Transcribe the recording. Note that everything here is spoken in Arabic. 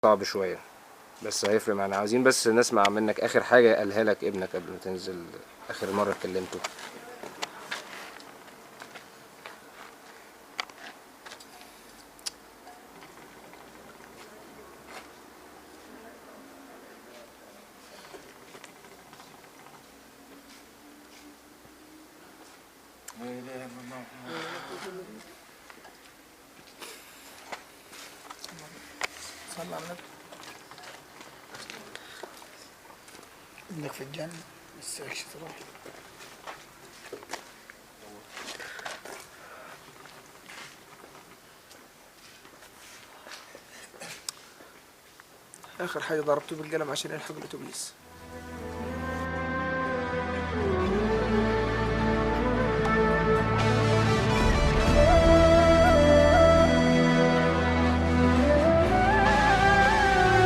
صعب شوية، بس هيفرق معانا. عاوزين بس نسمع منك آخر حاجة قالها لك ابنك قبل ما تنزل، آخر مرة كلمته. صلى على النبي. انك في الجنة بس تروح. اخر حاجة ضربته بالقلم عشان يلحق الاتوبيس.